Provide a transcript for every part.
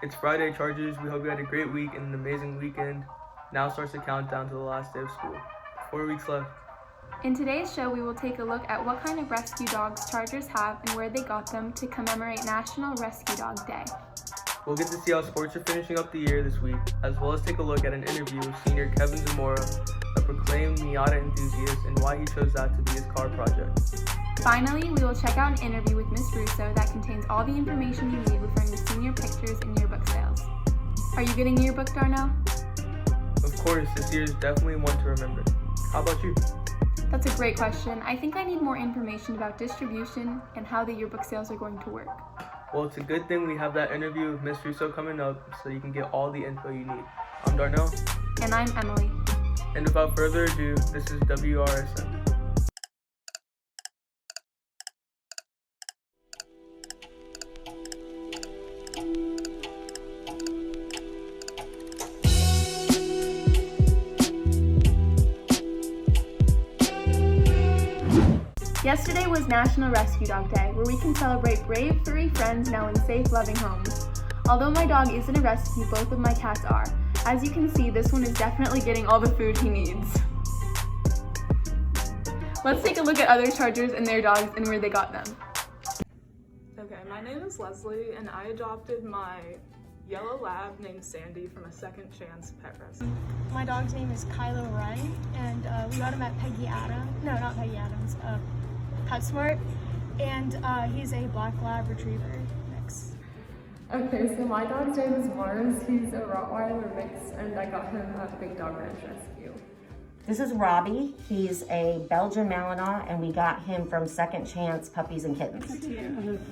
It's Friday, Chargers. We hope you had a great week and an amazing weekend. Now starts the countdown to the last day of school. 4 weeks left. In today's show, we will take a look at what kind of rescue dogs Chargers have and where they got them to commemorate National Rescue Dog Day. We'll get to see how sports are finishing up the year this week, as well as take a look at an interview with senior Kevin Zamora, a proclaimed Miata enthusiast, and why he chose that to be his car project. Finally, we will check out an interview with Ms. Russo that contains all the information you need referring to senior pictures and yearbook sales. Are you getting a yearbook, Darnell? Of course, this year is definitely one to remember. How about you? That's a great question. I think I need more information about distribution and how the yearbook sales are going to work. Well, it's a good thing we have that interview with Ms. Russo coming up so you can get all the info you need. I'm Darnell. And I'm Emily. And without further ado, this is Wrsn. Yesterday was National Rescue Dog Day, where we can celebrate brave furry friends now in safe, loving homes. Although my dog isn't a rescue, both of my cats are. As you can see, this one is definitely getting all the food he needs. Let's take a look at other Chargers and their dogs and where they got them. Okay, my name is Leslie, and I adopted my yellow lab named Sandy from a Second Chance Pet Rescue. My dog's name is Kylo Ren, and we got him at PetSmart, and he's a black lab retriever mix. Okay, so my dog's name is Mars. He's a Rottweiler mix, and I got him at Big Dog Ranch Rescue. This is Robbie. He's a Belgian Malinois, and we got him from Second Chance Puppies and Kittens.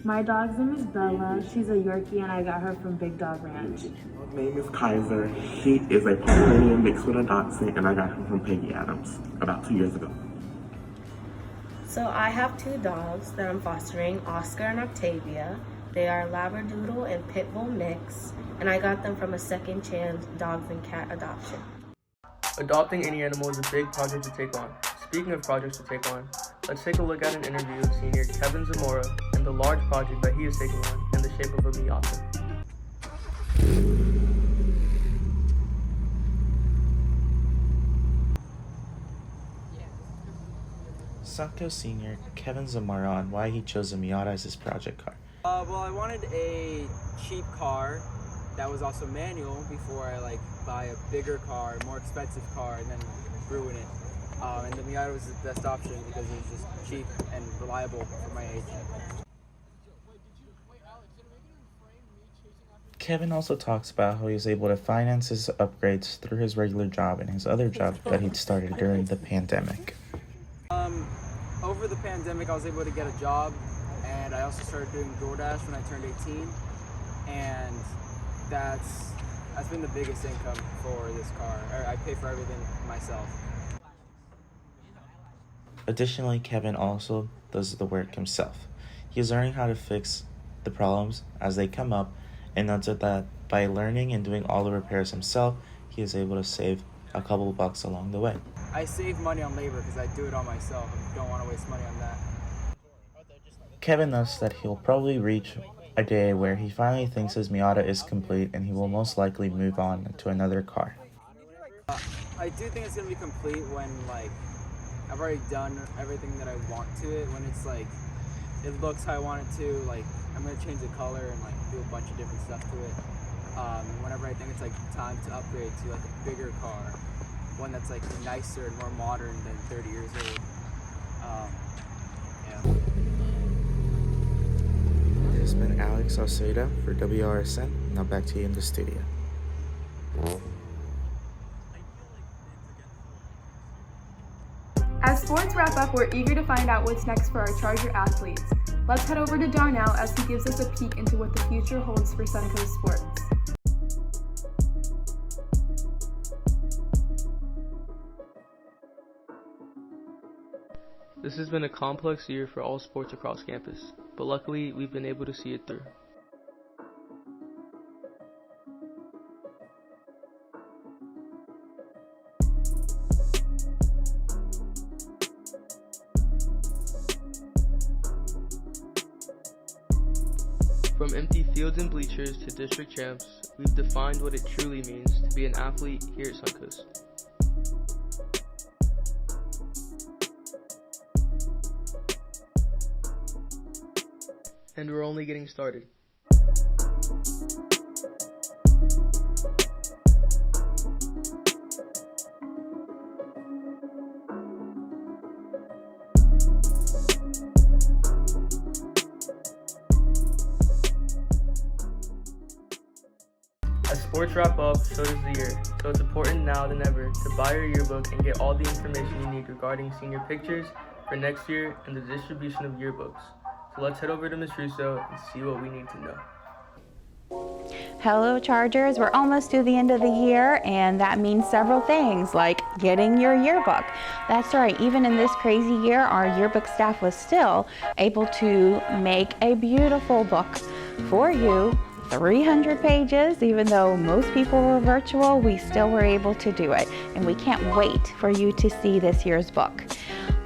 My dog's name is Bella. She's a Yorkie, and I got her from Big Dog Ranch. My name is Kaiser. He is a Pomeranian mixed with a Dachshund, and I got him from Peggy Adams about 2 years ago. So I have two dogs that I'm fostering, Oscar and Octavia. They are Labradoodle and Pitbull mix, and I got them from a Second Chance Dogs and Cat adoption. Adopting any animal is a big project to take on. Speaking of projects to take on, let's take a look at an interview with senior Kevin Zamora and the large project that he is taking on in the shape of a Miata. Suncoast senior Kevin Zamora on why he chose a Miata as his project car. Well, I wanted a cheap car that was also manual before I buy a bigger car, more expensive car, and then ruin it. And the Miata was the best option because it was just cheap and reliable for my age. Kevin also talks about how he was able to finance his upgrades through his regular job and his other job that he'd started during the pandemic. Over the pandemic, I was able to get a job, and I also started doing DoorDash when I turned 18, and that's been the biggest income for this car. I pay for everything myself. Additionally, Kevin also does the work himself. He is learning how to fix the problems as they come up, and notes that by learning and doing all the repairs himself, he is able to save a couple bucks along the way. I save money on labor because I do it all myself and don't want to waste money on that. Kevin notes that he'll probably reach a day where he finally thinks his Miata is complete and he will most likely move on to another car. I do think it's going to be complete when I've already done everything that I want to it, when it's it looks how I want it to, I'm going to change the color and do a bunch of different stuff to it. Whenever I think it's time to upgrade to a bigger car, one that's nicer and more modern than 30 years old. Yeah. It has been Alex Alceda for Wrsn. Now back to you in the studio. As sports wrap up, we're eager to find out what's next for our Charger athletes. Let's head over to Darnell as he gives us a peek into what the future holds for Suncoast sports. This has been a complex year for all sports across campus, but luckily we've been able to see it through. From empty fields and bleachers to district champs, we've defined what it truly means to be an athlete here at Suncoast. And we're only getting started. As sports wrap up, so does the year, so it's important now than ever to buy your yearbook and get all the information you need regarding senior pictures for next year and the distribution of yearbooks. So let's head over to Ms. Russo and see what we need to know. Hello Chargers, we're almost to the end of the year and that means several things like getting your yearbook. That's right, even in this crazy year, our yearbook staff was still able to make a beautiful book for you. 300 pages, even though most people were virtual, we still were able to do it. And we can't wait for you to see this year's book.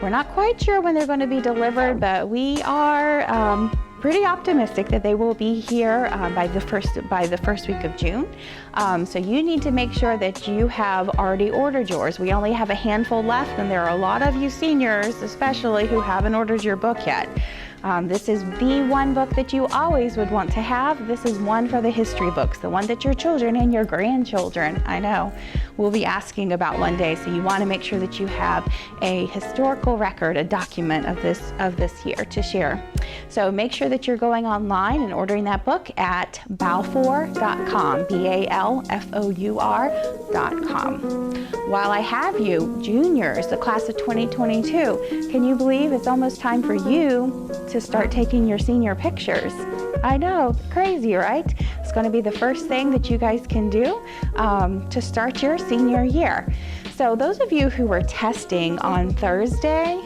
We're not quite sure when they're going to be delivered, but we are pretty optimistic that they will be here by the first week of June. So you need to make sure that you have already ordered yours. We only have a handful left, and there are a lot of you seniors, especially, who haven't ordered your book yet. This is the one book that you always would want to have. This is one for the history books, the one that your children and your grandchildren, I know, will be asking about one day. So you want to make sure that you have a historical record, a document of this year to share. So make sure that you're going online and ordering that book at balfour.com, BALFOUR.com. While I have you, juniors, the class of 2022, can you believe it's almost time for you to start taking your senior pictures? I know, crazy, right? It's going to be the first thing that you guys can do to start your senior year. So those of you who were testing on Thursday,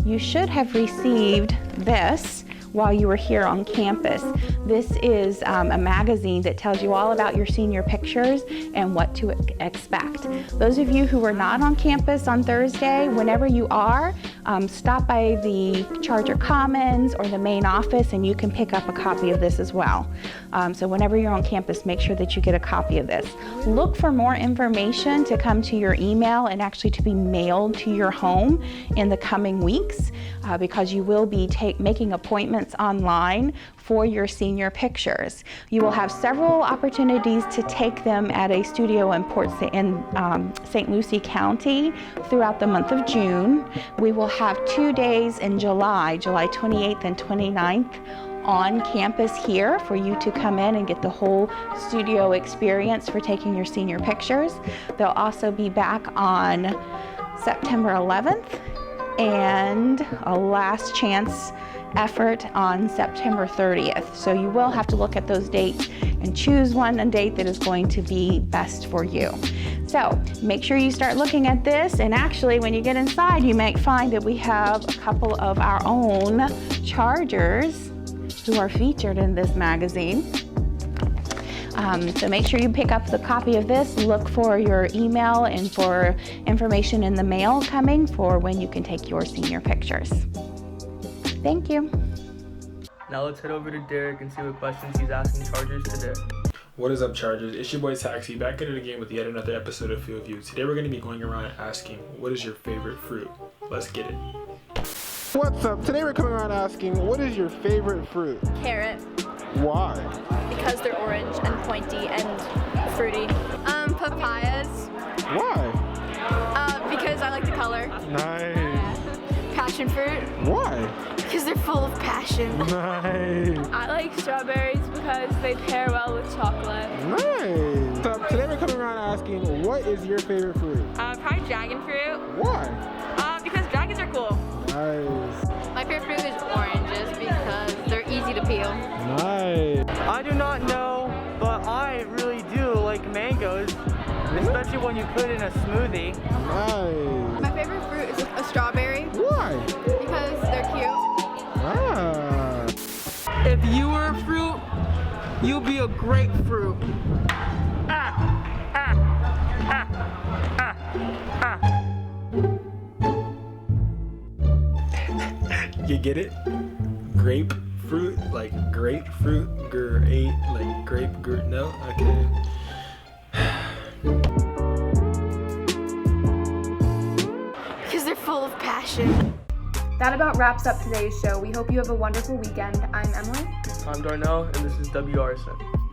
you should have received this while you were here on campus. This is a magazine that tells you all about your senior pictures and what to expect. Those of you who were not on campus on Thursday, whenever you are, stop by the Charger Commons or the main office and you can pick up a copy of this as well. So whenever you're on campus, make sure that you get a copy of this. Look for more information to come to your email and actually to be mailed to your home in the coming weeks because you will be making appointments online for your senior pictures. You will have several opportunities to take them at a studio in St. Lucie County throughout the month of June. We will have 2 days in July 28th and 29th on campus here for you to come in and get the whole studio experience for taking your senior pictures. They'll also be back on September 11th and a last chance effort on September 30th. So you will have to look at those dates and choose a date that is going to be best for you. So make sure you start looking at this, and actually when you get inside you might find that we have a couple of our own Chargers who are featured in this magazine. So make sure you pick up the copy of this, look for your email and for information in the mail coming for when you can take your senior pictures. Thank you. Now let's head over to Derek and see what questions he's asking Chargers today. What is up, Chargers? It's your boy Taxi, back at it again with yet another episode of Field View. Today we're going to be going around asking, what is your favorite fruit? Let's get it. What's up? Today we're coming around asking, what is your favorite fruit? Carrot. Why? Because they're orange and pointy and fruity. Papayas. Why? Because I like the color. Nice. Passion fruit. Why? Because they're full of passion. Nice. I like strawberries because they pair well with chocolate. Nice. So today we're coming around asking, what is your favorite fruit? Probably dragon fruit. Why? Because dragons are cool. Nice. My favorite fruit is oranges because they're easy to peel. Nice. I do not know, but I really do like mangoes, especially when you put in a smoothie. Nice. My favorite fruit is a strawberry. Why? Because they're cute. Ah. If you were a fruit, you'll be a grapefruit. You get it? Grapefruit, like grapefruit, Great, like grape, no? Okay. Because they're full of passion. That about wraps up today's show. We hope you have a wonderful weekend. I'm Emily. I'm Darnell, and this is Wrsn.